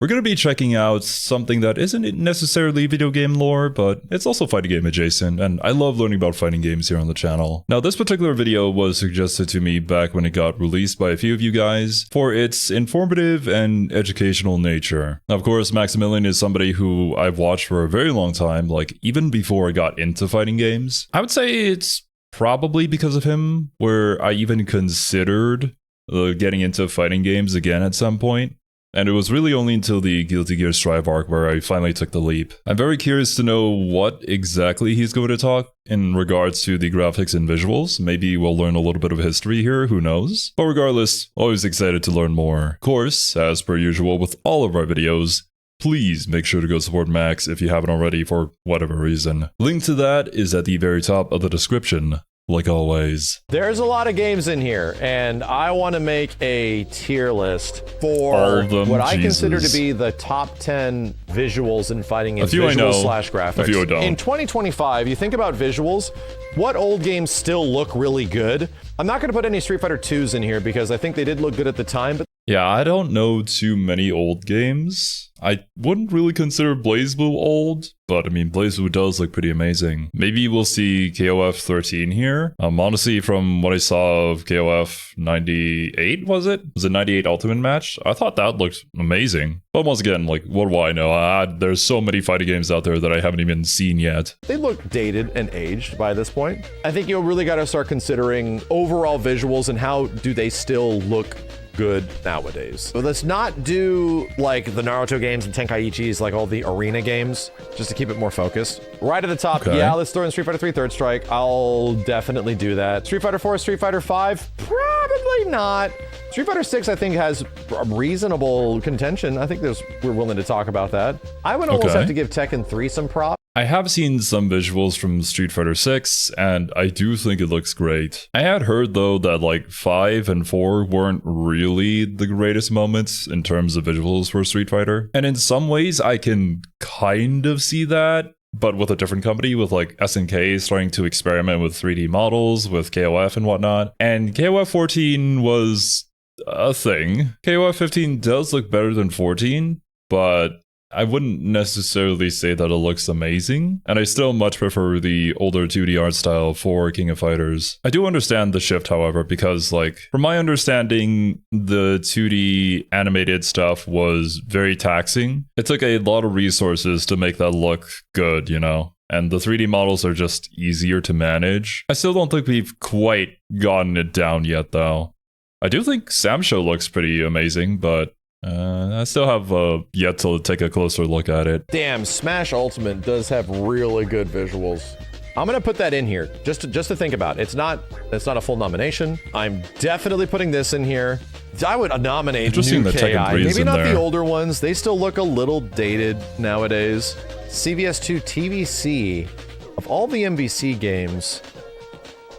we're going to be checking out something that isn't necessarily video game lore, but it's also fighting game adjacent, and I love learning about fighting games here on the channel. Now, this particular video was suggested to me back when it got released by a few of you guys for its informative and educational nature. Now, of course, Maximilian is somebody who I've watched for a very long time, like even before I got into fighting games. I would say it's probably because of him where I even considered getting into fighting games again at some point. And it was really only until the Guilty Gear Strive arc where I finally took the leap. I'm very curious to know what exactly he's going to talk in regards to the graphics and visuals. Maybe we'll learn a little bit of history here, who knows? But regardless, always excited to learn more. Of course, as per usual with all of our videos, please make sure to go support Max if you haven't already for whatever reason. Link to that is at the very top of the description. Like always. There's a lot of games in here, and I want to make a tier list for what I consider to be the top 10 visuals in fighting games. Visuals slash graphics. A few I don't. In 2025, you think about visuals, what old games still look really good? I'm not going to put any Street Fighter 2s in here because I think they did look good at the time, but yeah, I don't know too many old games. I wouldn't really consider BlazBlue old, but I mean, BlazBlue does look pretty amazing. Maybe we'll see KOF 13 here. Honestly, from what I saw of KOF 98, was it 98 Ultimate Match? I thought that looked amazing. But once again, like, what do I know? There's so many fighting games out there that I haven't even seen yet. They look dated and aged by this point. I think you really got to start considering overall visuals and how do they still look good nowadays. But let's not do like the Naruto games and Tenkaichis, like all the arena games, just to keep it more focused. Right at the top, yeah, let's throw in Street Fighter 3 Third Strike. I'll definitely do that. Street Fighter 4, Street Fighter 5, probably not. Street Fighter 6, I think, has reasonable contention. I think we're willing to talk about that. I would almost have to give Tekken 3 some props. I have seen some visuals from Street Fighter 6, and I do think it looks great. I had heard, though, that like 5 and 4 weren't really the greatest moments in terms of visuals for Street Fighter. And in some ways, I can kind of see that, but with a different company, with like SNK starting to experiment with 3D models, with KOF and whatnot. And KOF 14 was a thing. KOF 15 does look better than 14, but I wouldn't necessarily say that it looks amazing, and I still much prefer the older 2D art style for King of Fighters. I do understand the shift, however, because, like, from my understanding, the 2D animated stuff was very taxing. It took a lot of resources to make that look good, you know? And the 3D models are just easier to manage. I still don't think we've quite gotten it down yet, though. I do think Samsho looks pretty amazing, but I still have yet to take a closer look at it. Damn, Smash Ultimate does have really good visuals. I'm gonna put that in here just to think about. It's not a full nomination. I'm definitely putting this in here. I would nominate new KI. Maybe not the older ones. They still look a little dated nowadays. CVS2 TVC, of all the MVC games,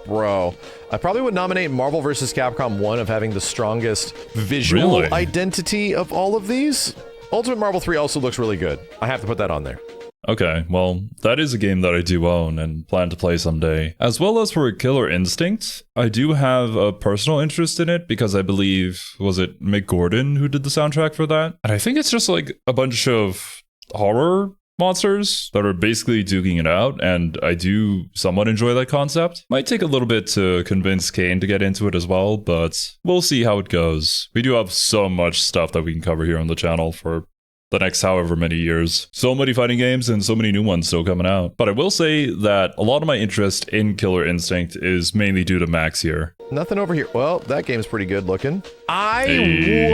bro, I probably would nominate Marvel vs. Capcom 1 of having the strongest visual identity of all of these. Ultimate Marvel 3 also looks really good. I have to put that on there. Okay, well, that is a game that I do own and plan to play someday. As well as for Killer Instinct, I do have a personal interest in it because I believe, was it Mick Gordon who did the soundtrack for that? And I think it's just like a bunch of horror monsters that are basically duking it out, and I do somewhat enjoy that concept. Might take a little bit to convince Kane to get into it as well, but we'll see how it goes. We do have so much stuff that we can cover here on the channel for the next however many years. So many fighting games and so many new ones still coming out. But I will say that a lot of my interest in Killer Instinct is mainly due to Max here. Nothing over here. Well, that game's pretty good looking. I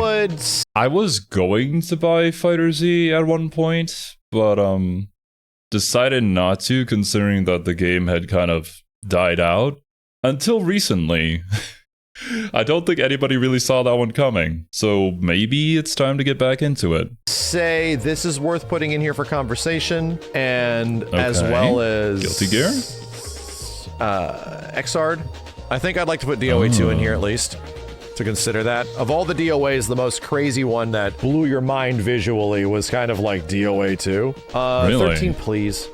was going to buy Fighter Z at one point, but decided not to, considering that the game had kind of died out until recently. I don't think anybody really saw that one coming, so maybe it's time to get back into it. Say this is worth putting in here for conversation, and as well as Guilty Gear, Xrd. I think I'd like to put DOA 2 in here at least to consider that. Of all the DOAs, the most crazy one that blew your mind visually was kind of like DOA 2. Really? 13, please.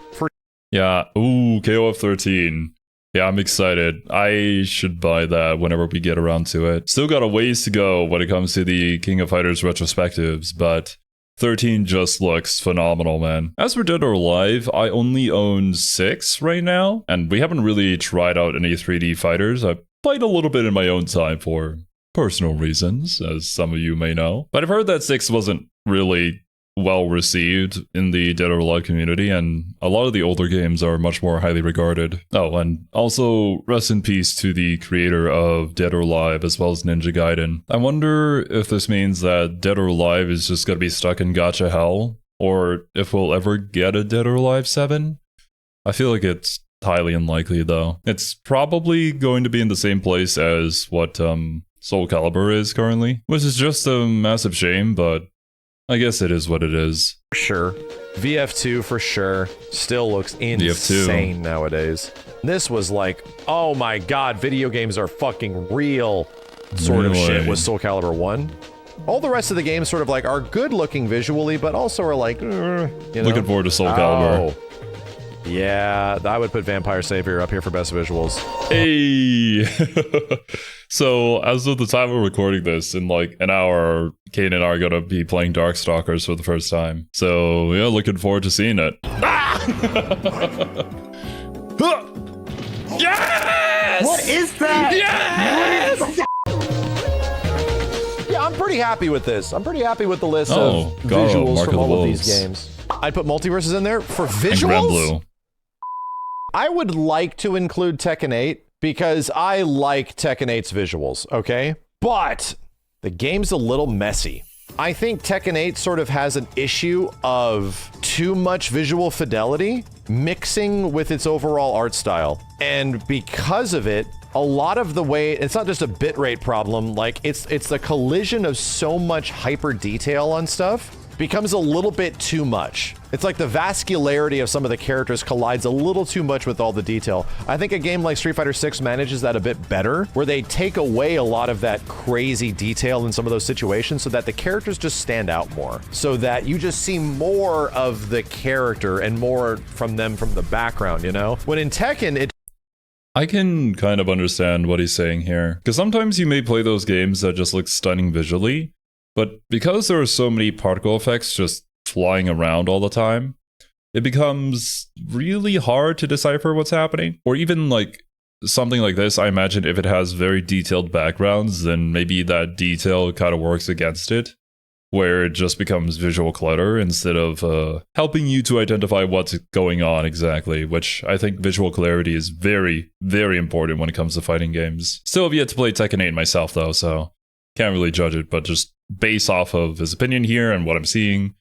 Yeah. Ooh, KOF 13. Yeah, I'm excited. I should buy that whenever we get around to it. Still got a ways to go when it comes to the King of Fighters retrospectives, but 13 just looks phenomenal, man. As for Dead or Alive, I only own 6 right now, and we haven't really tried out any 3D fighters. I played a little bit in my own time for personal reasons, as some of you may know. But I've heard that 6 wasn't really well received in the Dead or Alive community, and a lot of the older games are much more highly regarded. Oh, and also rest in peace to the creator of Dead or Alive as well as Ninja Gaiden. I wonder if this means that Dead or Alive is just gonna be stuck in gacha hell, or if we'll ever get a Dead or Alive 7? I feel like it's highly unlikely though. It's probably going to be in the same place as what Soul Calibur is currently, which is just a massive shame, but I guess it is what it is. For sure. VF2 for sure. Still looks insane nowadays. This was like, oh my god, video games are fucking real sort of shit with Soul Calibur 1. All the rest of the games sort of like are good looking visually, but also are like, you know? Looking forward to Soul Calibur. Yeah, I would put Vampire Savior up here for best visuals. Hey! So, as of the time we're recording this, in like an hour, Kane and I are gonna be playing Darkstalkers for the first time. So, yeah, looking forward to seeing it. Yes! What is that? Yes! Yeah, I'm pretty happy with this. I'm pretty happy with the list of visuals from all of these games. I'd put Multiverses in there for visuals. I would like to include Tekken 8 because I like Tekken 8's visuals, okay? But the game's a little messy. I think Tekken 8 sort of has an issue of too much visual fidelity mixing with its overall art style. And because of it, a lot of the way, it's not just a bitrate problem, like it's the collision of so much hyper detail on stuff becomes a little bit too much. It's like the vascularity of some of the characters collides a little too much with all the detail. I think a game like Street Fighter 6 manages that a bit better, where they take away a lot of that crazy detail in some of those situations so that the characters just stand out more, so that you just see more of the character and more from them from the background, you know? When in Tekken, I can kind of understand what he's saying here, because sometimes you may play those games that just look stunning visually, but because there are so many particle effects just flying around all the time, it becomes really hard to decipher what's happening. Or even like something like this, I imagine if it has very detailed backgrounds, then maybe that detail kind of works against it, where it just becomes visual clutter instead of helping you to identify what's going on exactly, which I think visual clarity is very, very important when it comes to fighting games. Still have yet to play Tekken 8 myself though, so can't really judge it, but just based off of his opinion here and what I'm seeing,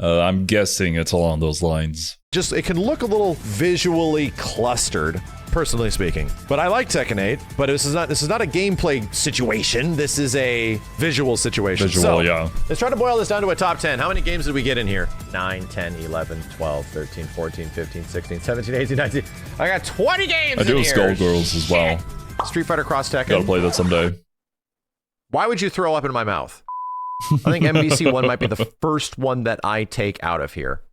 I'm guessing it's along those lines. Just, it can look a little visually clustered, personally speaking. But I like Tekken 8, but this is not a gameplay situation. This is a visual situation. Visual, yeah. Let's try to boil this down to a top 10. How many games did we get in here? 9, 10, 11, 12, 13, 14, 15, 16, 17, 18, 19. I got 20 games in here. I do have Skullgirls as well. Street Fighter Cross Tekken. Gotta play that someday. Why would you throw up in my mouth? I think MVC1 might be the first one that I take out of here.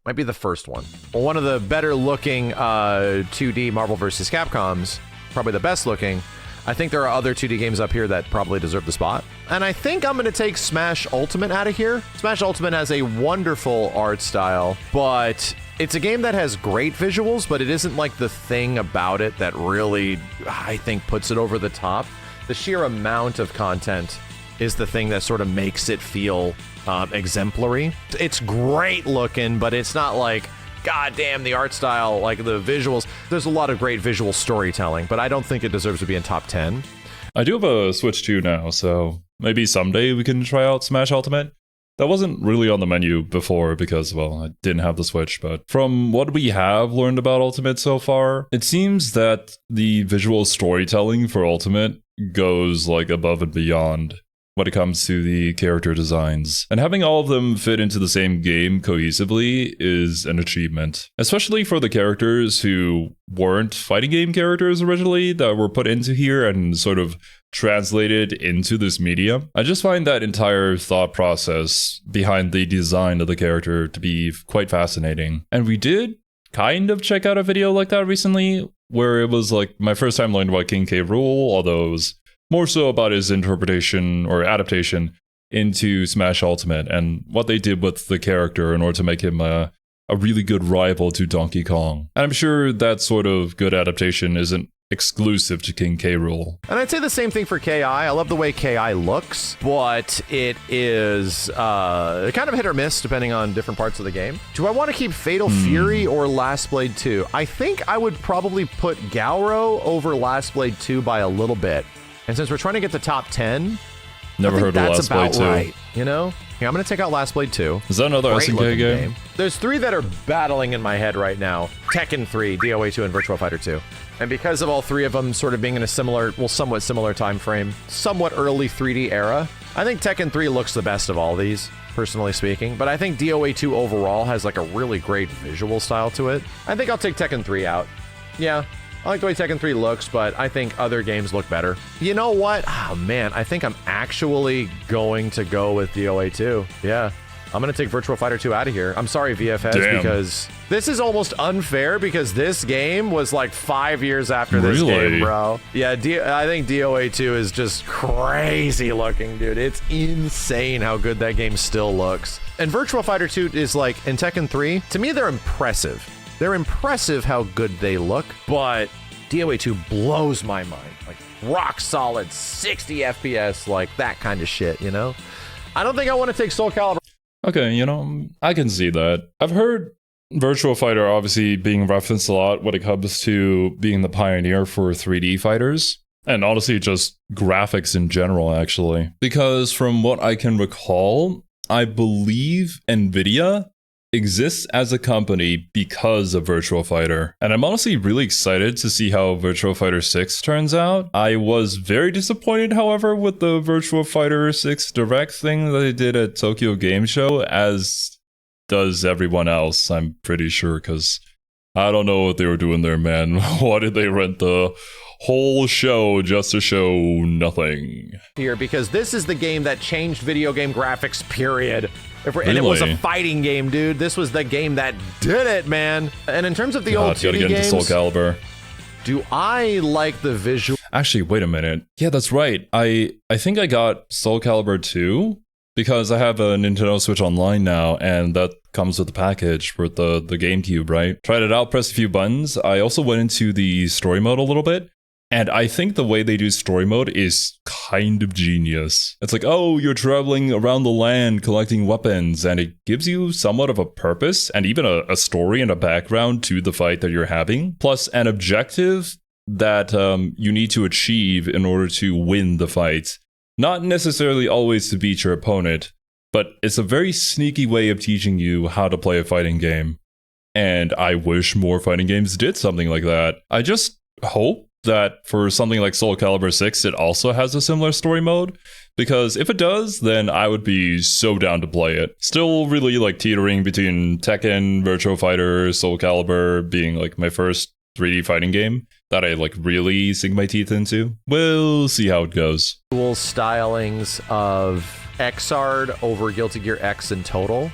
Might be the first one. Well, one of the better looking 2D Marvel vs. Capcoms, probably the best looking. I think there are other 2D games up here that probably deserve the spot. And I think I'm going to take Smash Ultimate out of here. Smash Ultimate has a wonderful art style, but it's a game that has great visuals, but it isn't like the thing about it that really, I think, puts it over the top. The sheer amount of content is the thing that sort of makes it feel exemplary. It's great looking, but it's not like, god damn, the art style, like the visuals. There's a lot of great visual storytelling, but I don't think it deserves to be in top 10. I do have a Switch 2 now, so maybe someday we can try out Smash Ultimate. That wasn't really on the menu before because, well, I didn't have the Switch, but from what we have learned about Ultimate so far, it seems that the visual storytelling for Ultimate goes like above and beyond when it comes to the character designs. And having all of them fit into the same game cohesively is an achievement. Especially for the characters who weren't fighting game characters originally that were put into here and sort of translated into this medium. I just find that entire thought process behind the design of the character to be quite fascinating. And we did kind of check out a video like that recently, where it was like my first time learning about King K. Rool, although it was more so about his interpretation or adaptation into Smash Ultimate and what they did with the character in order to make him a really good rival to Donkey Kong. And I'm sure that sort of good adaptation isn't exclusive to King K. Rool. And I'd say the same thing for KI. I love the way KI looks, but it is kind of hit or miss depending on different parts of the game. Do I want to keep Fatal Fury or Last Blade 2? I think I would probably put Gauro over Last Blade 2 by a little bit. And since we're trying to get the top 10, Never heard of Last Blade 2. Right, you know? Here, I'm going to take out Last Blade 2. Is that another SNK game? There's 3 that are battling in my head right now. Tekken 3, DOA 2, and Virtua Fighter 2. And because of all 3 of them sort of being in a similar, well, somewhat similar time frame, somewhat early 3D era, I think Tekken 3 looks the best of all these, personally speaking. But I think DOA 2 overall has like a really great visual style to it. I think I'll take Tekken 3 out. Yeah. I like the way Tekken 3 looks, but I think other games look better. You know what? Oh, man, I think I'm actually going to go with DOA 2. Yeah. I'm going to take Virtua Fighter 2 out of here. I'm sorry, VFS, because this is almost unfair because this game was like 5 years after this game, bro. Yeah, I think DOA 2 is just crazy looking, dude. It's insane how good that game still looks. And Virtua Fighter 2 is like, in Tekken 3, to me, they're impressive. They're impressive how good they look, but DOA 2 blows my mind. Like, rock solid, 60 FPS, like that kind of shit, you know? I don't think I want to take Soul Calibur. Okay, you know, I can see that. I've heard Virtua Fighter obviously being referenced a lot when it comes to being the pioneer for 3D fighters. And honestly, just graphics in general, actually. Because from what I can recall, I believe NVIDIA exists as a company because of Virtua Fighter. And I'm honestly really excited to see how Virtua Fighter 6 turns out. I was very disappointed, however, with the Virtua Fighter 6 Direct thing that they did at Tokyo Game Show, as does everyone else, I'm pretty sure, because I don't know what they were doing there, man. Why did they rent the whole show just to show nothing? Here, because this is the game that changed video game graphics, period. Really? And it was a fighting game, dude. This was the game that did it, man. And in terms of the old 2D games, Soul Calibur. Do I like the visual? Actually, wait a minute. Yeah, that's right. I think I got Soul Calibur 2 because I have a Nintendo Switch Online now, and that comes with the package with the GameCube, right? Tried it out, pressed a few buttons. I also went into the story mode a little bit. And I think the way they do story mode is kind of genius. It's like, oh, you're traveling around the land collecting weapons, and it gives you somewhat of a purpose and even a story and a background to the fight that you're having, plus an objective that you need to achieve in order to win the fight. Not necessarily always to beat your opponent, but it's a very sneaky way of teaching you how to play a fighting game. And I wish more fighting games did something like that. I just hope that for something like Soul Calibur 6, it also has a similar story mode, because if it does, then I would be so down to play it. Still really like teetering between Tekken, Virtua Fighter, Soul Calibur being like my first 3D fighting game that I like really sink my teeth into. We'll see how it goes. Cool stylings of Xrd over Guilty Gear X in total.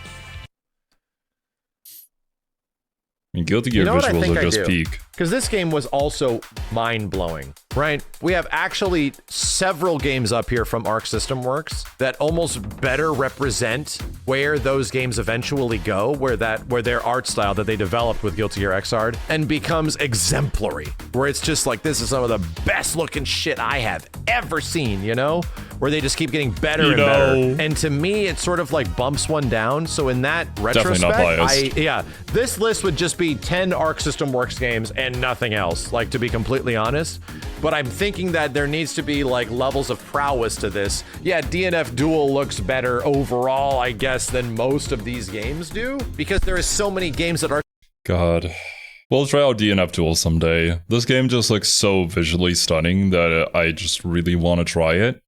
I mean, Guilty Gear visuals are just peak. Because this game was also mind-blowing, right? We have actually several games up here from Arc System Works that almost better represent where those games eventually go, where their art style that they developed with Guilty Gear Xrd and becomes exemplary, where it's just like, this is some of the best looking shit I have ever seen, you know? Where they just keep getting better and better. And to me, it sort of like bumps one down. So in that retrospect, this list would just be 10 Arc System Works games and nothing else, like, to be completely honest. But I'm thinking that there needs to be like levels of prowess to this. Yeah, DNF Duel looks better overall, I guess, than most of these games do, because there is so many games that are... God. We'll try out DNF Duel someday. This game just looks so visually stunning that I just really want to try it.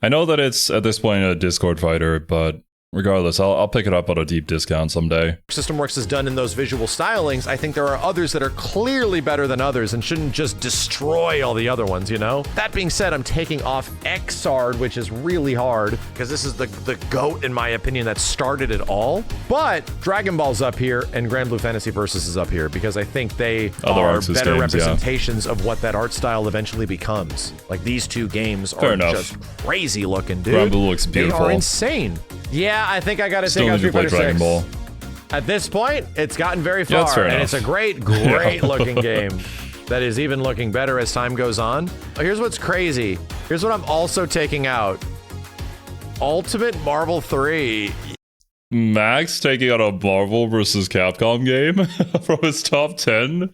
I know that it's, at this point, a Discord fighter, but Regardless, I'll pick it up at a deep discount someday. System Works has done in those visual stylings, I think there are others that are clearly better than others and shouldn't just destroy all the other ones, you know? That being said, I'm taking off Xrd, which is really hard because this is the GOAT, in my opinion, that started it all. But Dragon Ball's up here and Grand Blue Fantasy Versus is up here because I think they are better representations of what that art style eventually becomes. Like, these two games are just crazy looking, dude. Grand Blue looks beautiful. They are insane. Yeah, I think I gotta take out Street Fighter 6. Dragon Ball. At this point, it's gotten very far, and it's a great looking game that is even looking better as time goes on. Oh, here's what's crazy. Here's what I'm also taking out. Ultimate Marvel 3. Max taking out a Marvel versus Capcom game from his top 10?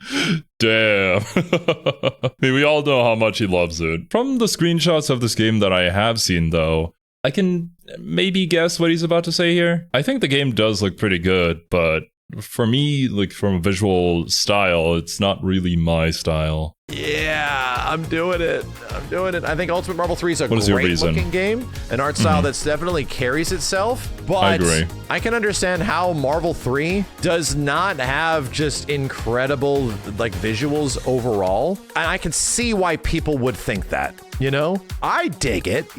Damn. I mean, we all know how much he loves it. From the screenshots of this game that I have seen, though, I can maybe guess what he's about to say here. I think the game does look pretty good, but for me, like, from a visual style, it's not really my style. Yeah, I'm doing it. I think Ultimate Marvel 3 is a great looking game, an art style that's definitely carries itself, but I agree. I can understand how Marvel 3 does not have just incredible, like, visuals overall, and I can see why people would think that, you know? I dig it,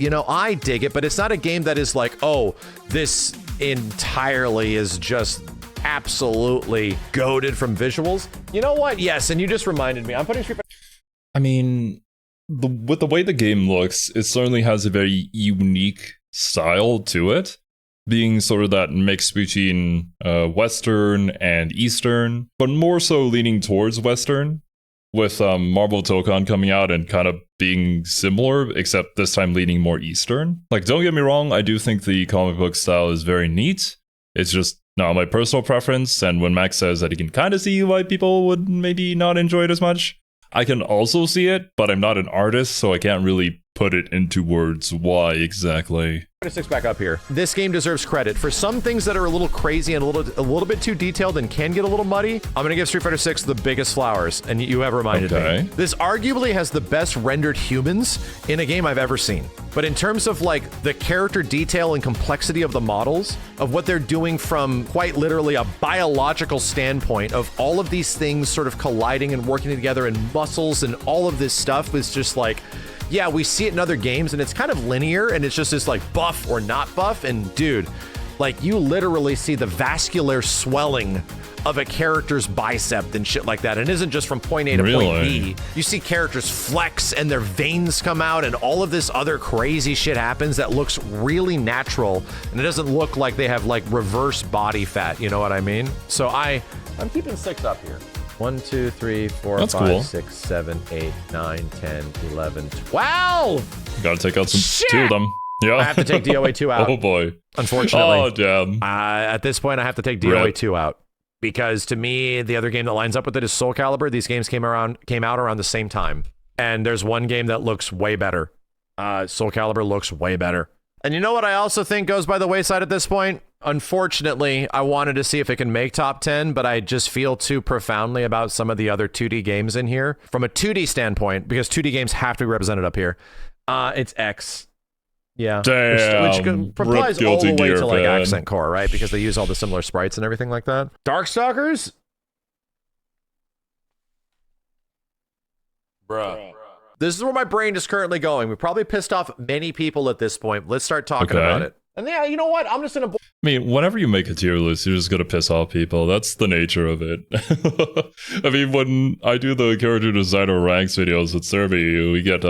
but it's not a game that is like, oh, this entirely is just absolutely goated from visuals. You know what? Yes, and you just reminded me. I'm putting Street Fighter. I mean, with the way the game looks, it certainly has a very unique style to it, being sort of that mix between Western and Eastern, but more so leaning towards Western, with Marvel Dokkan coming out and kind of being similar, except this time leaning more Eastern. Like, don't get me wrong, I do think the comic book style is very neat. It's just not my personal preference, and when Max says that he can kind of see why people would maybe not enjoy it as much, I can also see it, but I'm not an artist, so I can't really put it into words why exactly. 6 back up here. This game deserves credit for some things that are a little crazy and a little bit too detailed and can get a little muddy. I'm gonna give Street Fighter 6 the biggest flowers, and you have reminded me. This arguably has the best rendered humans in a game I've ever seen. But in terms of like the character detail and complexity of the models, of what they're doing from quite literally a biological standpoint of all of these things sort of colliding and working together and muscles and all of this stuff is just like, yeah, we see it in other games and it's kind of linear and it's just this like buff or not buff. And dude, like you literally see the vascular swelling of a character's bicep and shit like that. And it isn't just from point A to point B. You see characters flex and their veins come out and all of this other crazy shit happens that looks really natural. And it doesn't look like they have like reverse body fat. You know what I mean? So I'm keeping 6 up here. 1, 2, 3, 4, That's 5, cool. 6, 7, 8, 9, 10, 11, 12. Gotta take out two of them. Yeah. I have to take DOA 2 out. Oh boy. Unfortunately. Oh damn. At this point, I have to take DOA 2 out. Because to me, the other game that lines up with it is Soul Calibur. These games came out around the same time. And there's one game that looks way better. Soul Calibur looks way better. And you know what I also think goes by the wayside at this point? Unfortunately, I wanted to see if it can make top 10, but I just feel too profoundly about some of the other 2D games in here. From a 2D standpoint, because 2D games have to be represented up here, it's X. Yeah. Damn. Which applies all the way to like fan. Accent Core, right? Because they use all the similar sprites and everything like that. Darkstalkers? Bruh. This is where my brain is currently going. We probably pissed off many people at this point. Let's start talking about it. And yeah, you know what? I'm just gonna. I mean, whenever you make a tier list, you're just gonna piss off people. That's the nature of it. I mean, when I do the character designer ranks videos with Serby, we get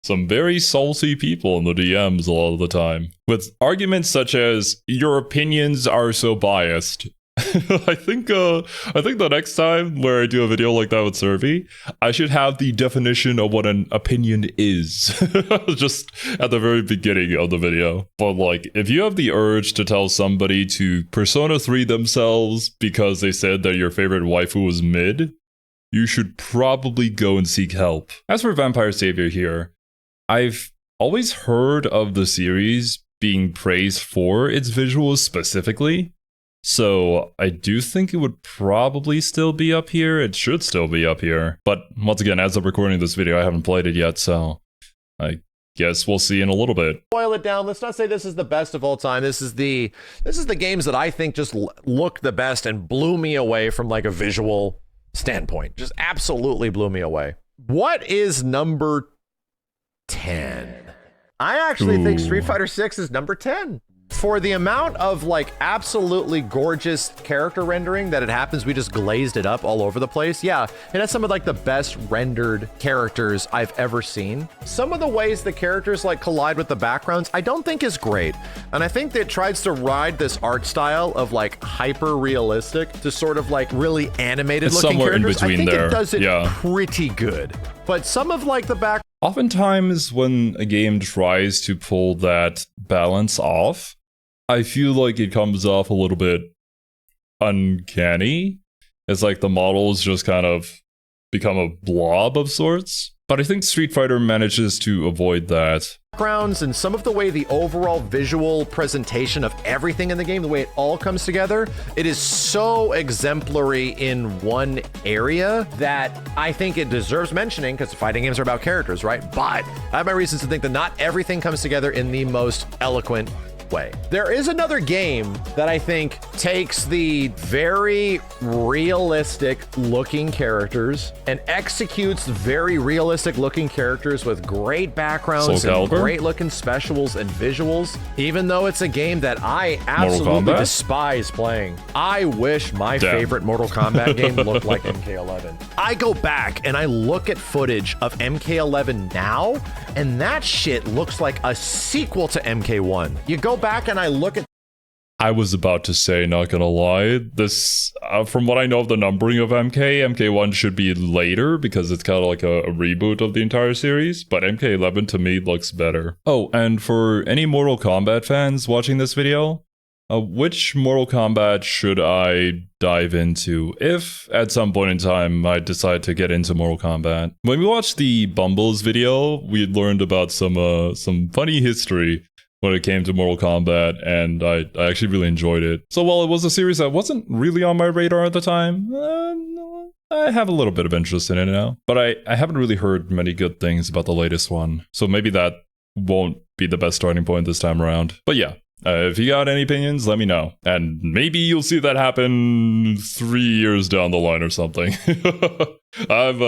some very salty people in the DMs a lot of the time with arguments such as "your opinions are so biased." I think the next time where I do a video like that with Serby, I should have the definition of what an opinion is just at the very beginning of the video. But like, if you have the urge to tell somebody to Persona 3 themselves because they said that your favorite waifu was mid, you should probably go and seek help. As for Vampire Savior here, I've always heard of the series being praised for its visuals specifically. So I do think it would probably still be up here. It should still be up here. But once again, as of recording this video, I haven't played it yet, so I guess we'll see in a little bit. Boil it down. Let's not say this is the best of all time. This is the games that I think just look the best and blew me away from like a visual standpoint. Just absolutely blew me away. What is number 10? I actually think Street Fighter 6 is number 10. For the amount of like absolutely gorgeous character rendering that it happens, we just glazed it up all over the place. Yeah, it has some of like the best rendered characters I've ever seen. Some of the ways the characters like collide with the backgrounds, I don't think is great. And I think that it tries to ride this art style of like hyper realistic to sort of like really animated looking somewhere characters. in between I think there. it does it pretty good. But some of like the back. Oftentimes when a game tries to pull that balance off, I feel like it comes off a little bit uncanny. It's like the models just kind of become a blob of sorts. But I think Street Fighter manages to avoid that. Backgrounds and some of the way the overall visual presentation of everything in the game, the way it all comes together, it is so exemplary in one area that I think it deserves mentioning, because fighting games are about characters, right? But I have my reasons to think that not everything comes together in the most eloquent way. There is another game that I think takes the very realistic looking characters and executes very realistic looking characters with great backgrounds and great looking specials and visuals, even though it's a game that I absolutely despise playing. I wish my favorite Mortal Kombat game looked like MK11. I go back and I look at footage of MK11 now, and that shit looks like a sequel to MK1. You go back and I look at. I was about to say, not gonna lie, this, from what I know of the numbering of MK1 should be later because it's kind of like a reboot of the entire series, but MK11 to me looks better. Oh, and for any Mortal Kombat fans watching this video, which Mortal Kombat should I dive into if at some point in time I decide to get into Mortal Kombat? When we watched the Bumbles video, we learned about some funny history when it came to Mortal Kombat, and I actually really enjoyed it. So while it was a series that wasn't really on my radar at the time, I have a little bit of interest in it now. But I haven't really heard many good things about the latest one, so maybe that won't be the best starting point this time around. But yeah, if you got any opinions, let me know. And maybe you'll see that happen 3 years down the line or something. I've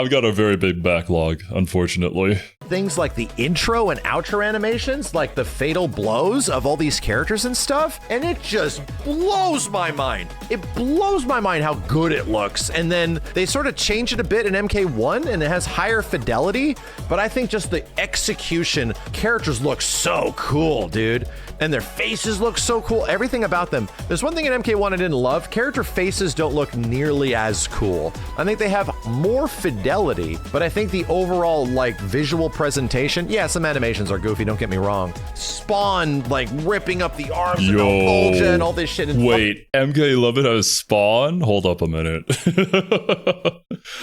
got a very big backlog, unfortunately. Things like the intro and outro animations, like the fatal blows of all these characters and stuff, and it just blows my mind. It blows my mind how good it looks. And then they sort of change it a bit in MK1, and it has higher fidelity, but I think just the execution, characters look so cool, dude. And their faces look so cool. Everything about them. There's one thing in MK1 I didn't love. Character faces don't look nearly as cool. I think they have more fidelity, but I think the overall like visual presentation, yeah, some animations are goofy, don't get me wrong. Spawn like ripping up the arms and Volja and all this shit. And wait, MK11 has Spawn? Hold up a minute.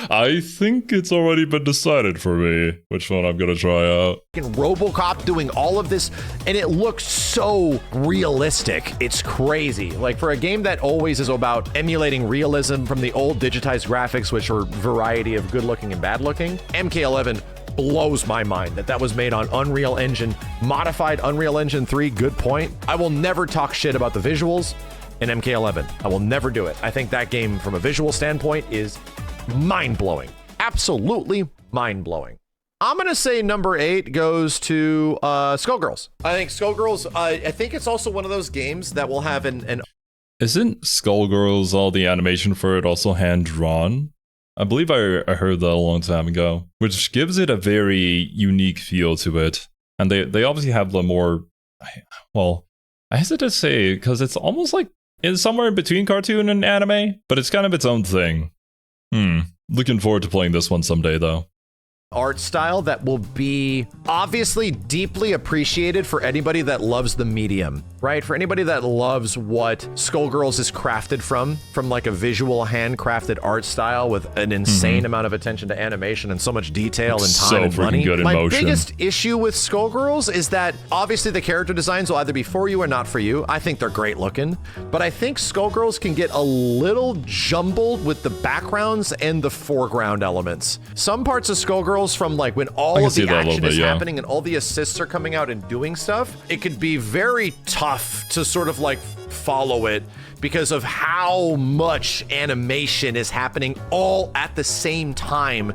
I think it's already been decided for me which one I'm gonna try out. RoboCop doing all of this, and it looks so realistic. It's crazy. Like for a game that always is about emulating realism from the old digitized graphics, which are a variety of good looking and bad looking, MK11 blows my mind that was made on Unreal Engine, modified Unreal Engine 3. Good point. I will never talk shit about the visuals in MK11. I will never do it. I think that game from a visual standpoint is mind-blowing. Absolutely mind-blowing. I'm going to say number 8 goes to Skullgirls. I think Skullgirls, I think it's also one of those games that will have an... Isn't Skullgirls, all the animation for it also hand-drawn? I believe I heard that a long time ago, which gives it a very unique feel to it. And they obviously have the more... Well, I hesitate to say, because it's almost like it's somewhere in between cartoon and anime, but it's kind of its own thing. Looking forward to playing this one someday, though. Art style that will be obviously deeply appreciated for anybody that loves the medium, right? For anybody that loves what Skullgirls is crafted from like a visual handcrafted art style with an insane amount of attention to animation and so much detail and time and money. Good in My motion. biggest issue with Skullgirls is that obviously the character designs will either be for you or not for you. I think they're great looking, but I think Skullgirls can get a little jumbled with the backgrounds and the foreground elements. Some parts of Skullgirls peripherals from like when all of the action is happening and all the assists are coming out and doing stuff, it could be very tough to sort of like follow it because of how much animation is happening all at the same time.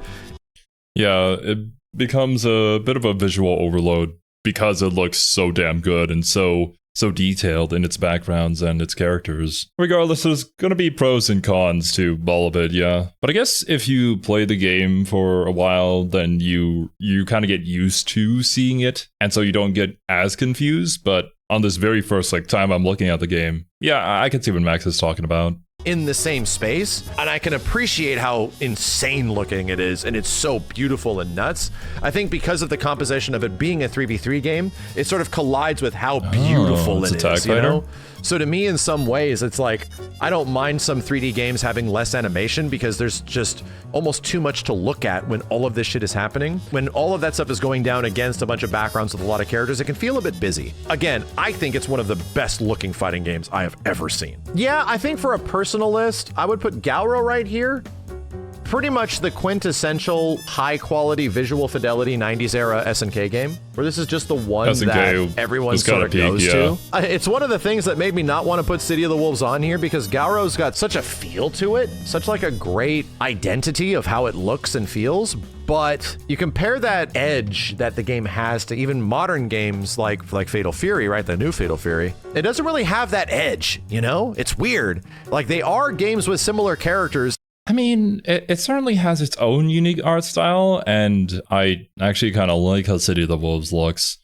Yeah, it becomes a bit of a visual overload because it looks so damn good and so detailed in its backgrounds and its characters. Regardless, there's gonna be pros and cons to all of it, yeah. But I guess if you play the game for a while, then you kind of get used to seeing it, and so you don't get as confused. But on this very first time I'm looking at the game, yeah, I can see what Max is talking about. In the same space, and I can appreciate how insane looking it is, and it's so beautiful and nuts. I think because of the composition of it being a 3v3 game, it sort of collides with how beautiful it is, you know? So to me, in some ways, it's like, I don't mind some 3D games having less animation because there's just almost too much to look at when all of this shit is happening. When all of that stuff is going down against a bunch of backgrounds with a lot of characters, it can feel a bit busy. Again, I think it's one of the best looking fighting games I have ever seen. Yeah, I think for a personal list, I would put Galro right here. Pretty much the quintessential high quality visual fidelity 90s era SNK game, where this is just the one that everyone sort of goes to. It's one of the things that made me not want to put City of the Wolves on here because Galro's got such a feel to it, such like a great identity of how it looks and feels. But you compare that edge that the game has to even modern games like Fatal Fury, right? The new Fatal Fury. It doesn't really have that edge, you know? It's weird. Like, they are games with similar characters. I mean, it certainly has its own unique art style, and I actually kind of like how City of the Wolves looks.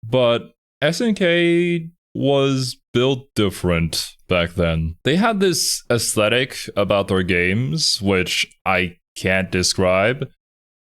But SNK was built different back then. They had this aesthetic about their games, which I can't describe,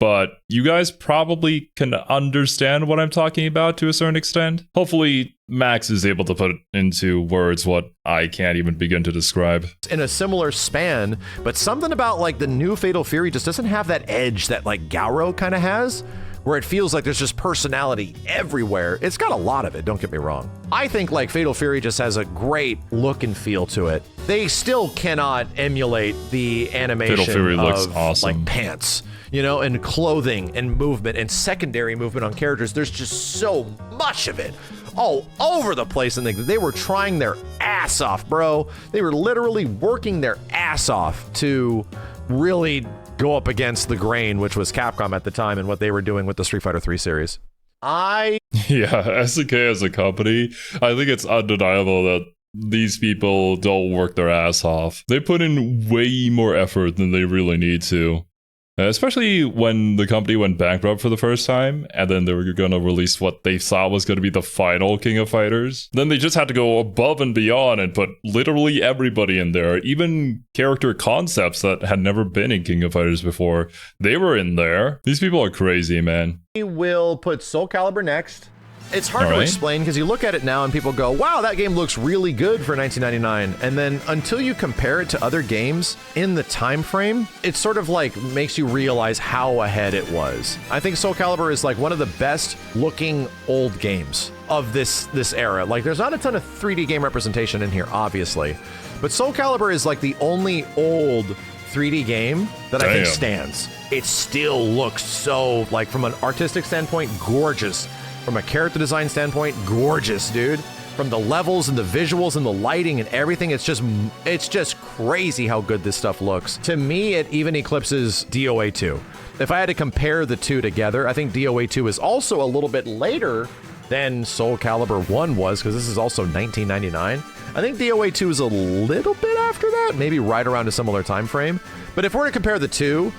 but you guys probably can understand what I'm talking about to a certain extent. Hopefully, Max is able to put into words what I can't even begin to describe. In a similar span, but something about like the new Fatal Fury just doesn't have that edge that like Galro kind of has, where it feels like there's just personality everywhere. It's got a lot of it, don't get me wrong. I think like Fatal Fury just has a great look and feel to it. They still cannot emulate the animation Fatal Fury looks of awesome. Like pants, you know, and clothing and movement and secondary movement on characters. There's just so much of it all over the place, and they were trying their ass off, bro. They were literally working their ass off to really go up against the grain, which was Capcom at the time and what they were doing with the Street Fighter 3 series. Yeah, SNK as a company, I think it's undeniable that these people don't work their ass off. They put in way more effort than they really need to. Especially when the company went bankrupt for the first time, and then they were going to release what they thought was going to be the final King of Fighters. Then they just had to go above and beyond and put literally everybody in there, even character concepts that had never been in King of Fighters before. They were in there. These people are crazy, man. We will put Soul Calibur next. It's hard to explain because you look at it now and people go, wow, that game looks really good for 1999. And then until you compare it to other games in the time frame, it sort of like makes you realize how ahead it was. I think Soul Calibur is like one of the best looking old games of this era. Like, there's not a ton of 3D game representation in here, obviously, but Soul Calibur is like the only old 3D game that I think stands. It still looks so, like, from an artistic standpoint, gorgeous. From a character design standpoint, gorgeous, dude. From the levels and the visuals and the lighting and everything, it's just crazy how good this stuff looks. To me, it even eclipses DOA 2. If I had to compare the two together, I think DOA 2 is also a little bit later than Soul Calibur 1 was, because this is also 1999. I think DOA 2 is a little bit after that, maybe right around a similar time frame. But if we're to compare the two,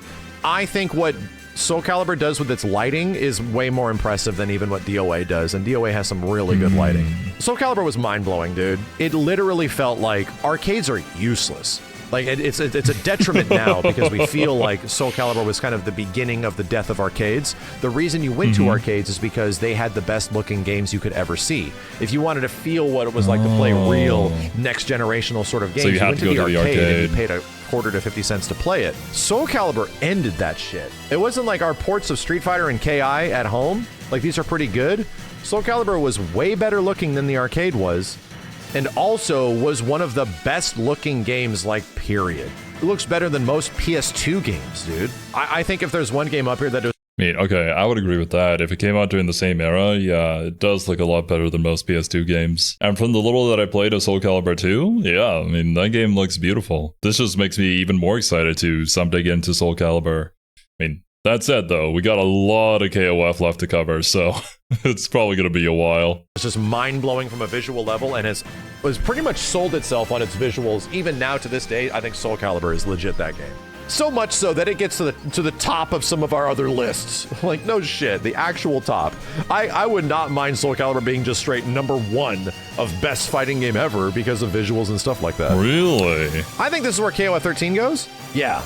I think what Soul Calibur does with its lighting is way more impressive than even what DOA does, and DOA has some really good lighting. Soul Calibur was mind-blowing, dude. It literally felt like arcades are useless. Like, it's a detriment now because we feel like Soul Calibur was kind of the beginning of the death of arcades. The reason you went to arcades is because they had the best-looking games you could ever see. If you wanted to feel what it was like to play real next-generational sort of games, so you went to the arcade and you paid a quarter to 50 cents to play it. Soul Calibur ended that shit. It wasn't like our ports of Street Fighter and KI at home. Like, these are pretty good. Soul Calibur was way better looking than the arcade was, and also was one of the best looking games, like, period. It looks better than most PS2 games, dude. I think if there's one game up here that I mean, okay, I would agree with that. If it came out during the same era, yeah, it does look a lot better than most PS2 games. And from the little that I played of Soul Calibur 2, yeah, I mean, that game looks beautiful. This just makes me even more excited to someday get into Soul Calibur. I mean, that said, though, we got a lot of KOF left to cover, so it's probably going to be a while. It's just mind-blowing from a visual level, and has pretty much sold itself on its visuals. Even now, to this day, I think Soul Calibur is legit that game. So much so that it gets to the top of some of our other lists. Like, no shit, the actual top. I would not mind Soul Calibur being just straight #1 of best fighting game ever because of visuals and stuff like that. Really? I think this is where KOF 13 goes. Yeah.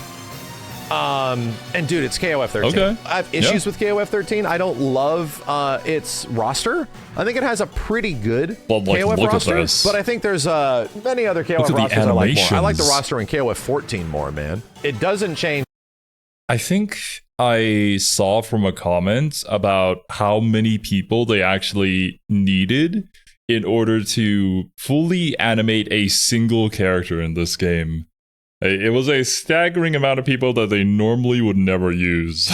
And dude, it's KOF 13. Okay. I have issues with KOF 13. I don't love its roster. I think it has a pretty good KOF roster, but I think there's many other KOF rosters I like more. I like the roster in KOF 14 more, man. It doesn't change. I think I saw from a comment about how many people they actually needed in order to fully animate a single character in this game. It was a staggering amount of people that they normally would never use.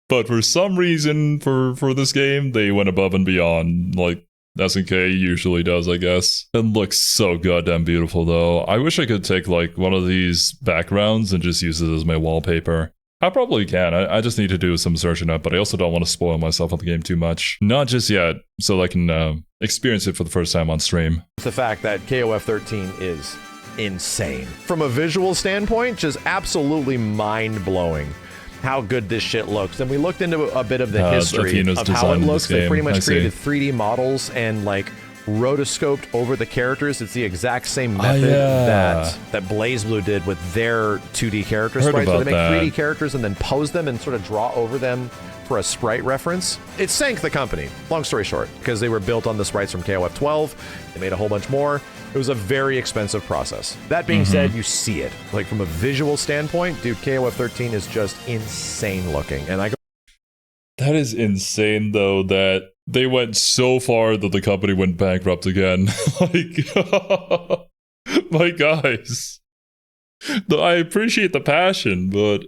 But for some reason, for this game, they went above and beyond, like SNK usually does, I guess. It looks so goddamn beautiful, though. I wish I could take, like, one of these backgrounds and just use it as my wallpaper. I probably can. I just need to do some searching up, but I also don't want to spoil myself on the game too much. Not just yet, so I can experience it for the first time on stream. It's the fact that KOF 13 is insane. From a visual standpoint, just absolutely mind-blowing how good this shit looks. And we looked into a bit of the history of how it looks. They pretty much created 3D models and like rotoscoped over the characters. It's the exact same method that BlazBlue did with their 2D character sprites, where they make 3D characters and then pose them and sort of draw over them for a sprite reference. It sank the company, long story short, because they were built on the sprites from KOF 12. They made a whole bunch more. It was a very expensive process. That being said, you see it. Like, from a visual standpoint, dude, KOF 13 is just insane looking. And I go... That is insane, though, that they went so far that the company went bankrupt again. Like, my guys. I appreciate the passion, but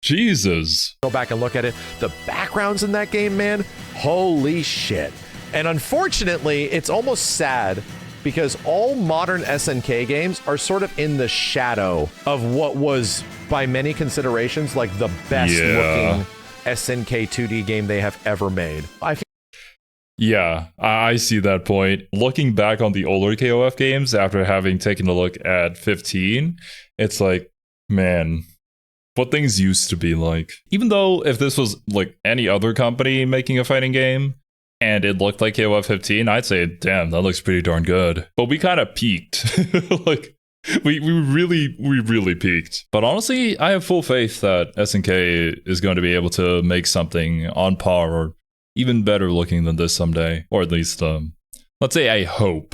Jesus. Go back and look at it. The backgrounds in that game, man, holy shit. And unfortunately, it's almost sad because all modern SNK games are sort of in the shadow of what was, by many considerations, like the best looking SNK 2D game they have ever made. Yeah, I see that point. Looking back on the older KOF games after having taken a look at 15, it's like, man, what things used to be like. Even though if this was like any other company making a fighting game, and it looked like KOF 15, I'd say, damn, that looks pretty darn good. But we kind of peaked. Like, we really peaked. But honestly, I have full faith that SNK is going to be able to make something on par or even better looking than this someday. Or at least, let's say I hope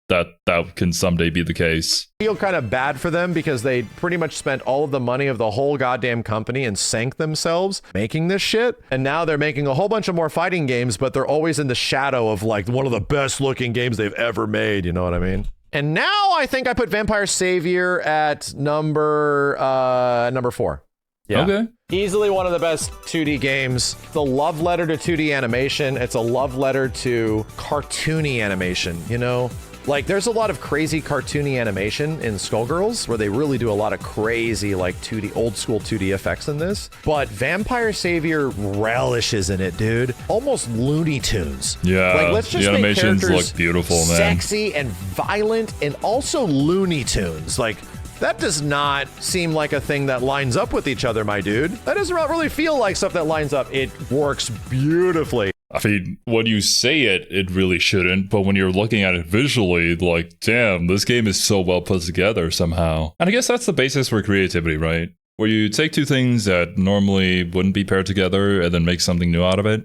that can someday be the case. I feel kind of bad for them because they pretty much spent all of the money of the whole goddamn company and sank themselves making this shit. And now they're making a whole bunch of more fighting games, but they're always in the shadow of like one of the best looking games they've ever made. You know what I mean? And now I think I put Vampire Savior at number 4. Yeah. Okay. Easily one of the best 2D games. It's a love letter to 2D animation. It's a love letter to cartoony animation, you know? Like, there's a lot of crazy cartoony animation in Skullgirls where they really do a lot of crazy, like, 2D, old school 2D effects in this. But Vampire Savior relishes in it, dude. Almost Looney Tunes. Yeah, like, let's just the make animations characters look beautiful, man. Sexy and violent and also Looney Tunes. Like, that does not seem like a thing that lines up with each other, my dude. That doesn't really feel like stuff that lines up. It works beautifully. I mean, when you say it, it really shouldn't, but when you're looking at it visually, like, damn, this game is so well put together somehow. And I guess that's the basis for creativity, right? Where you take two things that normally wouldn't be paired together and then make something new out of it.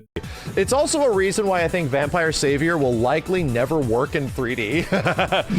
It's also a reason why I think Vampire Savior will likely never work in 3D.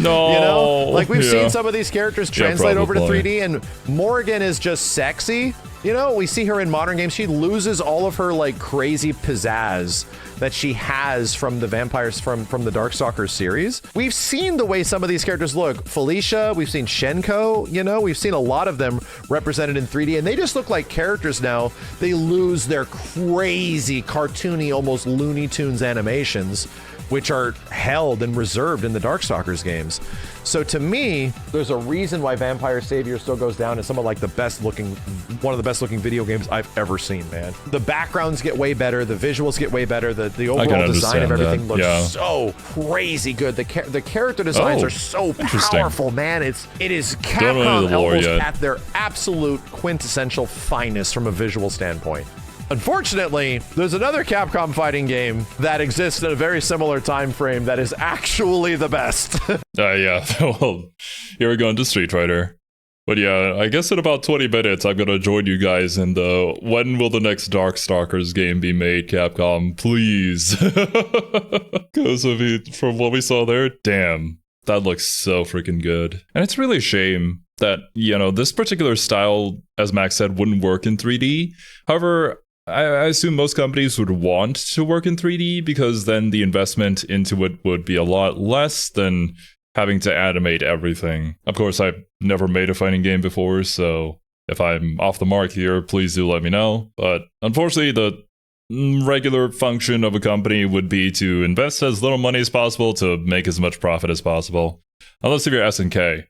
No. You know? Like, we've seen some of these characters translate over to 3D, and Morrigan is just sexy. You know, we see her in modern games. She loses all of her like crazy pizzazz that she has from the vampires from the Darkstalkers series. We've seen the way some of these characters look. Felicia, we've seen Shenko, you know, we've seen a lot of them represented in 3D, and they just look like characters now. They lose their crazy, cartoony, almost Looney Tunes animations, which are held and reserved in the Darkstalkers games. So to me, there's a reason why Vampire Savior still goes down as some of like the best looking, one of the best looking video games I've ever seen, man. The backgrounds get way better, the visuals get way better, the overall design of everything looks so crazy good. The character designs are so powerful, man. It is Capcom almost at their absolute quintessential finest from a visual standpoint. Unfortunately, there's another Capcom fighting game that exists in a very similar time frame that is actually the best. Yeah, well, here we go into Street Fighter. But yeah, I guess in about 20 minutes, I'm gonna join you guys in the when will the next Darkstalkers game be made, Capcom? Please. Because from what we saw there, damn, that looks so freaking good. And it's really a shame that, you know, this particular style, as Max said, wouldn't work in 3D. However, I assume most companies would want to work in 3D because then the investment into it would be a lot less than having to animate everything. Of course, I've never made a fighting game before, so if I'm off the mark here, please do let me know. But unfortunately, the regular function of a company would be to invest as little money as possible to make as much profit as possible. Unless if you're SNK.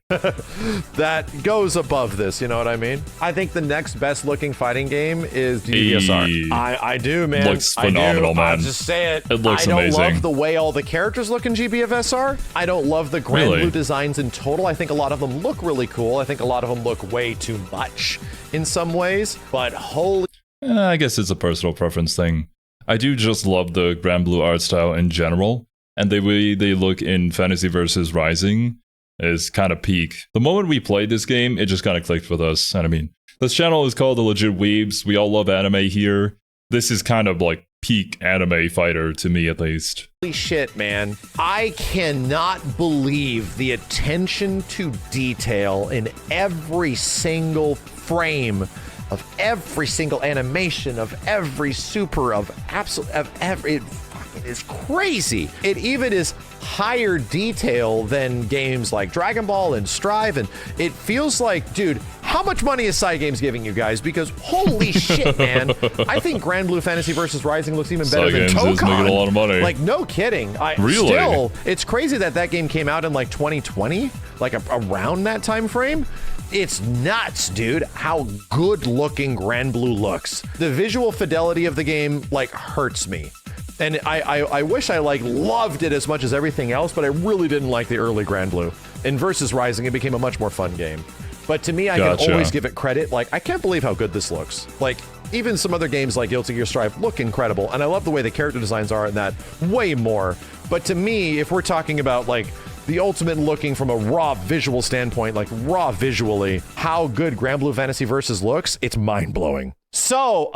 That goes above this, you know what I mean? I think the next best looking fighting game is DVSR. I do, man. Looks phenomenal, man. I'll just say it. It looks amazing. I don't love the way all the characters look in GBFSR. I don't love the Grand Blue designs in total. I think a lot of them look really cool. I think a lot of them look way too much in some ways, but holy... I guess it's a personal preference thing. I do just love the Grand Blue art style in general, and the way they look in Fantasy vs. Rising is kind of peak. The moment we played this game, it just kind of clicked with us. And I mean, this channel is called TheLegitWeebs. We all love anime here. This is kind of like peak anime fighter to me, at least. Holy shit, man. I cannot believe the attention to detail in every single frame of every single animation of every super of absolute of every. It fucking is crazy. It even is higher detail than games like Dragon Ball and Strive, and it feels like, dude, how much money is Side Games giving you guys? Because holy shit, man, I think Grand Blue Fantasy vs. Rising looks even better than Tokon. Is making a lot of money. Like, no kidding. Really? Still, it's crazy that game came out in like 2020, like around that time frame. It's nuts, dude, how good looking Grand Blue looks. The visual fidelity of the game like hurts me. And I wish I like loved it as much as everything else, but I really didn't like the early Grand Blue. In Versus Rising, it became a much more fun game. But to me, I can always give it credit. Like, I can't believe how good this looks. Like, even some other games like Guilty Gear Strive look incredible, and I love the way the character designs are in that way more. But to me, if we're talking about like the ultimate looking from a raw visual standpoint, like raw visually, how good Grand Blue Fantasy Versus looks, it's mind-blowing. So,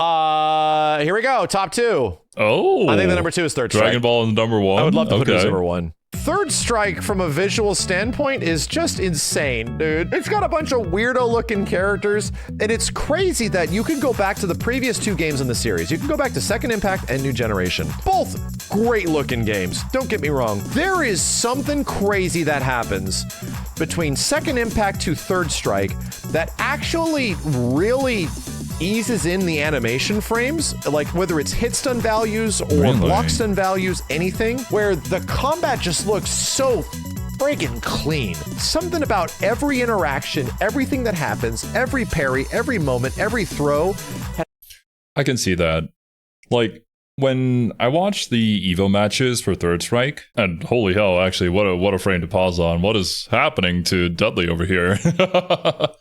here we go, top two. Oh. I think the number two is Third Strike. Dragon Ball is number one? I would love to put it as number one. Third Strike, from a visual standpoint, is just insane, dude. It's got a bunch of weirdo-looking characters, and it's crazy that you can go back to the previous two games in the series. You can go back to Second Impact and New Generation. Both great-looking games, don't get me wrong. There is something crazy that happens between Second Impact to Third Strike that actually really eases in the animation frames, like whether it's hit stun values or block stun values, anything, where the combat just looks so friggin' clean. Something about every interaction, everything that happens, every parry, every moment, every throw. I can see that. Like, when I watched the Evo matches for Third Strike, and holy hell, actually, what a frame to pause on. What is happening to Dudley over here?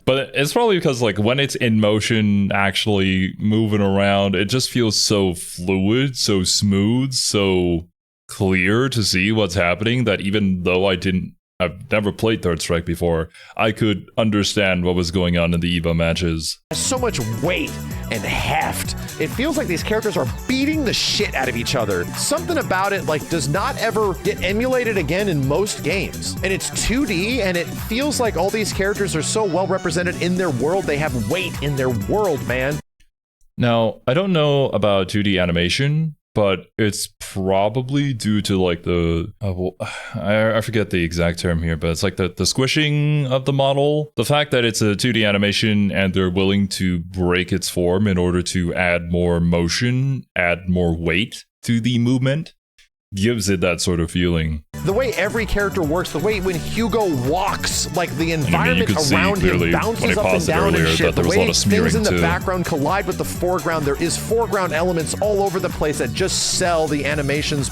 But it's probably because, like, when it's in motion, actually moving around, it just feels so fluid, so smooth, so clear to see what's happening that even though I've never played Third Strike before, I could understand what was going on in the Evo matches. So much weight and heft. It feels like these characters are beating the shit out of each other. Something about it like does not ever get emulated again in most games. And it's 2D, and it feels like all these characters are so well represented in their world. They have weight in their world, man. Now, I don't know about 2D animation, but it's probably due to like I forget the exact term here, but it's like the squishing of the model. The fact that it's a 2D animation and they're willing to break its form in order to add more motion, add more weight to the movement, gives it that sort of feeling. The way every character works, the way when Hugo walks, like the environment around him bounces up and down and shit. The way things in the background collide with the foreground. There is foreground elements all over the place that just sell the animations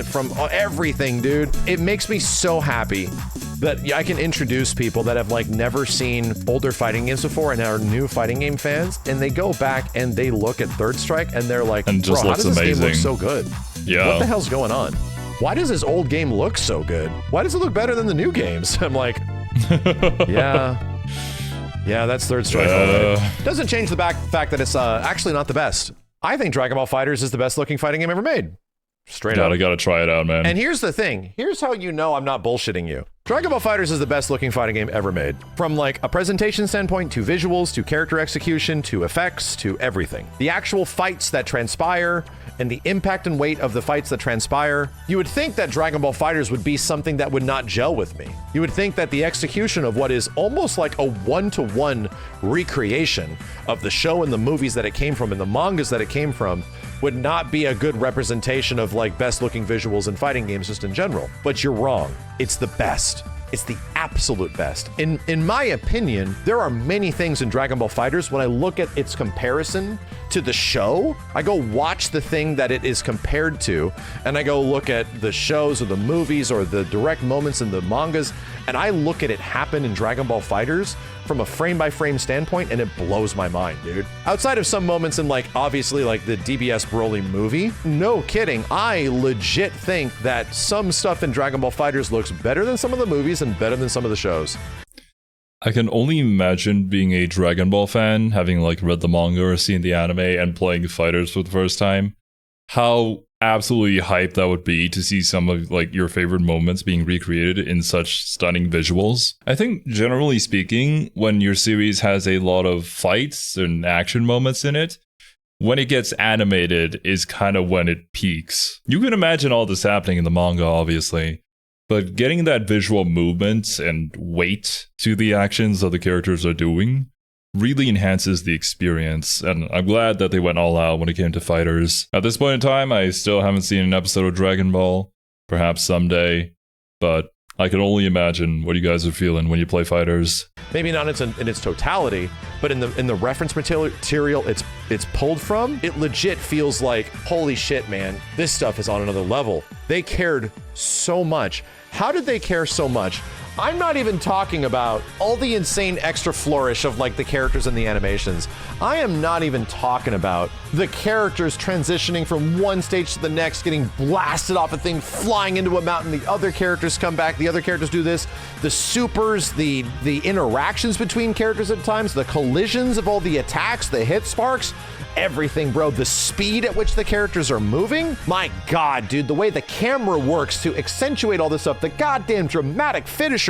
from everything, dude. It makes me so happy that I can introduce people that have like never seen older fighting games before and are new fighting game fans, and they go back and they look at Third Strike and they're like, and just bro, how does this game look so good? Yeah. What the hell's going on? Why does this old game look so good? Why does it look better than the new games? I'm like, yeah, that's Third Strike. Doesn't change the fact that it's actually not the best. I think Dragon Ball FighterZ is the best looking fighting game ever made. Straight up. I gotta try it out, man. And here's the thing. Here's how you know I'm not bullshitting you. Dragon Ball FighterZ is the best looking fighting game ever made. From like a presentation standpoint, to visuals, to character execution, to effects, to everything. The actual fights that transpire, and the impact and weight of the fights that transpire. You would think that Dragon Ball FighterZ would be something that would not gel with me. You would think that the execution of what is almost like a one-to-one recreation of the show and the movies that it came from and the mangas that it came from would not be a good representation of like best looking visuals in fighting games just in general. But you're wrong. It's the best. It's the absolute best. In my opinion, there are many things in Dragon Ball FighterZ when I look at its comparison to the show, I go watch the thing that it is compared to, and I go look at the shows or the movies or the direct moments in the mangas, and I look at it happen in Dragon Ball FighterZ from a frame-by-frame standpoint, and it blows my mind, dude. Outside of some moments in, like, obviously, like, the DBS Broly movie, no kidding, I legit think that some stuff in Dragon Ball FighterZ looks better than some of the movies and better than some of the shows. I can only imagine being a Dragon Ball fan, having, like, read the manga or seen the anime and playing FighterZ for the first time, how absolutely hyped that would be to see some of like your favorite moments being recreated in such stunning visuals. I think generally speaking, when your series has a lot of fights and action moments in it, when it gets animated is kind of when it peaks. You can imagine all this happening in the manga, obviously, but getting that visual movement and weight to the actions that the characters are doing really enhances the experience, and I'm glad that they went all out when it came to FighterZ. At this point in time, I still haven't seen an episode of Dragon Ball, perhaps someday, but I can only imagine what you guys are feeling when you play FighterZ. Maybe not in its totality, but in the reference material it's pulled from, it legit feels like, holy shit, man, this stuff is on another level. They cared so much. How did they care so much? I'm not even talking about all the insane extra flourish of like the characters and the animations. I am not even talking about the characters transitioning from one stage to the next, getting blasted off a thing, flying into a mountain, the other characters come back, the other characters do this, the supers, the interactions between characters at times, the collisions of all the attacks, the hit sparks, everything, bro. The speed at which the characters are moving. My God, dude, the way the camera works to accentuate all this stuff, the goddamn dramatic finishers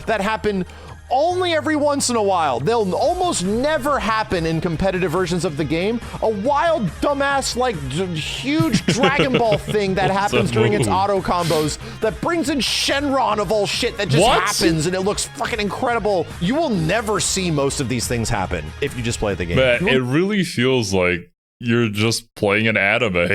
that happen only every once in a while. They'll almost never happen in competitive versions of the game. A wild, dumbass, like huge Dragon Ball thing that happens during its auto combos that brings in Shenron of all shit that just happens, and it looks fucking incredible. You will never see most of these things happen if you just play the game. Man, it really feels like you're just playing an anime.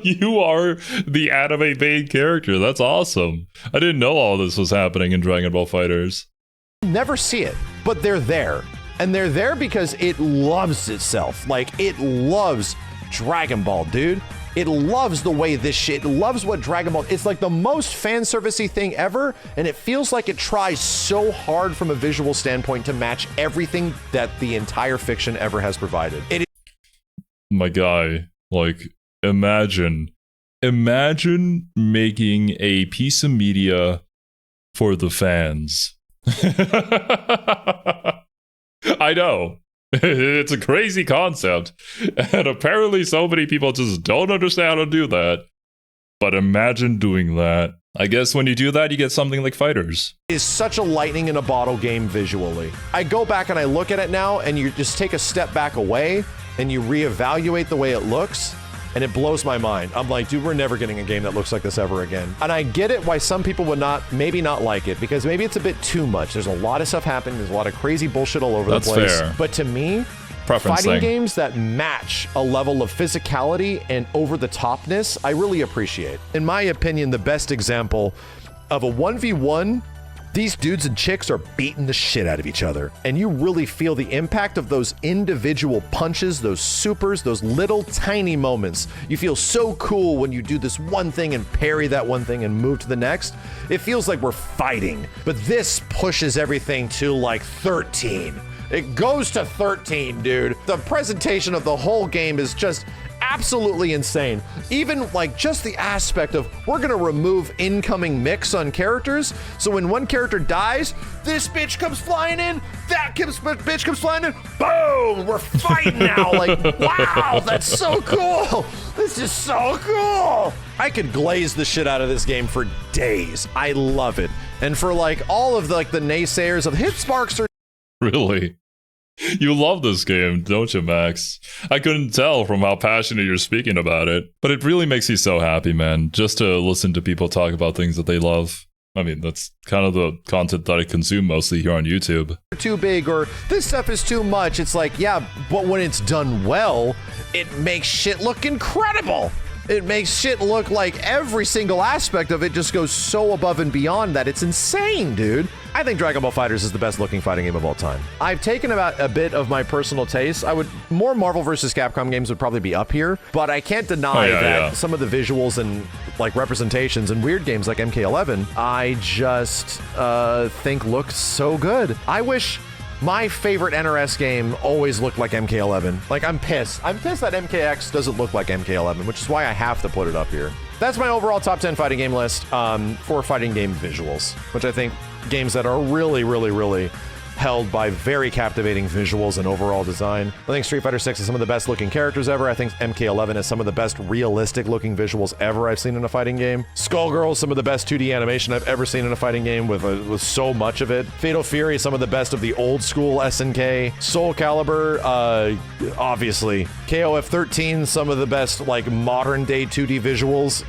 You are the anime main character. That's awesome. I didn't know all this was happening in Dragon Ball FighterZ. Never see it, but they're there. And they're there because it loves itself. Like, it loves Dragon Ball, dude. It loves the way this shit, it loves what Dragon Ball, it's like the most fan servicey thing ever, and it feels like it tries so hard from a visual standpoint to match everything that the entire fiction ever has provided. My guy, like, imagine making a piece of media for the fans. I know. It's a crazy concept, and apparently so many people just don't understand how to do that. But imagine doing that. I guess when you do that, you get something like FighterZ. Is such a lightning in a bottle game visually. I go back and I look at it now, and you just take a step back away, and you reevaluate the way it looks, and it blows my mind. I'm like, dude, we're never getting a game that looks like this ever again. And I get it why some people would maybe not like it, because maybe it's a bit too much. There's a lot of stuff happening. There's a lot of crazy bullshit all over the place. Fair. But to me, fighting games that match a level of physicality and over-the-topness, I really appreciate. In my opinion, the best example of a 1v1, these dudes and chicks are beating the shit out of each other. And you really feel the impact of those individual punches, those supers, those little tiny moments. You feel so cool when you do this one thing and parry that one thing and move to the next. It feels like we're fighting. But this pushes everything to like 13. It goes to 13, dude. The presentation of the whole game is just absolutely insane. Even like just the aspect of we're gonna remove incoming mix on characters, so when one character dies, this bitch comes flying in, that bitch comes flying in, boom, we're fighting now. Like, wow, that's so cool. This is so cool. I could glaze the shit out of this game for days. I love it. And for like all of the naysayers of Hitsparks are really. You love this game, don't you, Max? I couldn't tell from how passionate you're speaking about it. But it really makes me so happy, man, just to listen to people talk about things that they love. I mean, that's kind of the content that I consume mostly here on YouTube. Too big, or this stuff is too much. It's like, yeah, but when it's done well, it makes shit look incredible. It makes shit look like every single aspect of it just goes so above and beyond that it's insane, dude. I think Dragon Ball FighterZ is the best looking fighting game of all time. I've taken about a bit of my personal taste. More Marvel vs. Capcom games would probably be up here, but I can't deny that some of the visuals and like representations and weird games like MK11, I just think look so good. I wish my favorite NRS game always looked like MK11. Like, I'm pissed. I'm pissed that MKX doesn't look like MK11, which is why I have to put it up here. That's my overall top 10 fighting game list for fighting game visuals, which I think games that are really, really, really held by very captivating visuals and overall design. I think Street Fighter 6 is some of the best looking characters ever. I think MK11 is some of the best realistic looking visuals ever I've seen in a fighting game. Skullgirl is some of the best 2D animation I've ever seen in a fighting game with so much of it. Fatal Fury is some of the best of the old school SNK. Soul Calibur, obviously. KOF 13, some of the best like modern day 2D visuals,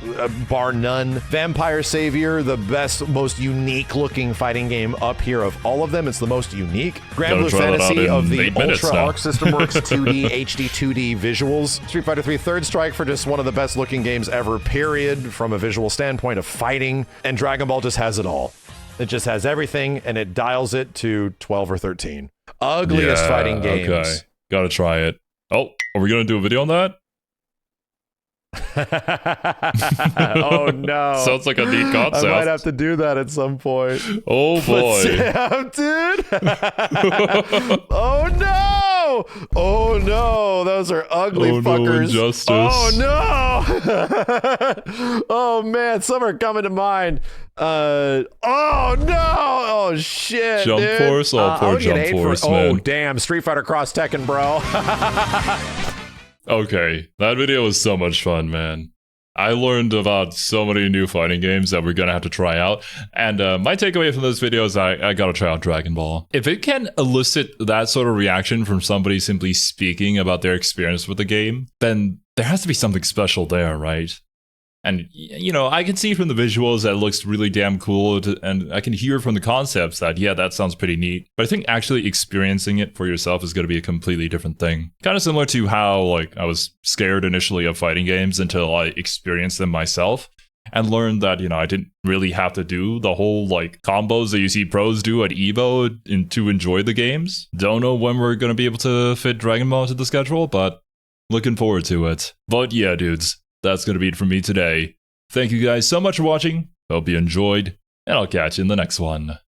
bar none. Vampire Savior, the best, most unique looking fighting game up here of all of them. It's the most unique. Grand Blue Fantasy of the Ultra Arc System Works 2D, HD 2D visuals. Street Fighter 3 Third Strike for just one of the best looking games ever, period, from a visual standpoint of fighting. And Dragon Ball just has it all. It just has everything, and it dials it to 12 or 13. Ugliest fighting games. Okay, gotta try it. Oh, are we gonna do a video on that? Oh no. Sounds like a neat concept. I might have to do that at some point. Oh boy. Damn, dude. Oh no. Oh no. Those are ugly fuckers. No, injustice. Oh no. Oh man, some are coming to mind. Oh no. Oh shit. Jump dude. Force, all poor Jump Force, man. Oh damn, Street Fighter Cross Tekken, bro. Okay, that video was so much fun, man. I learned about so many new fighting games that we're gonna have to try out, and my takeaway from this video is I gotta try out Dragon Ball. If it can elicit that sort of reaction from somebody simply speaking about their experience with the game, then there has to be something special there, right? And, you know, I can see from the visuals that it looks really damn cool, and I can hear from the concepts that, yeah, that sounds pretty neat. But I think actually experiencing it for yourself is going to be a completely different thing. Kind of similar to how, like, I was scared initially of fighting games until I experienced them myself and learned that, you know, I didn't really have to do the whole, like, combos that you see pros do at EVO to enjoy the games. Don't know when we're going to be able to fit Dragon Ball into the schedule, but looking forward to it. But yeah, dudes. That's going to be it for me today. Thank you guys so much for watching. Hope you enjoyed, and I'll catch you in the next one.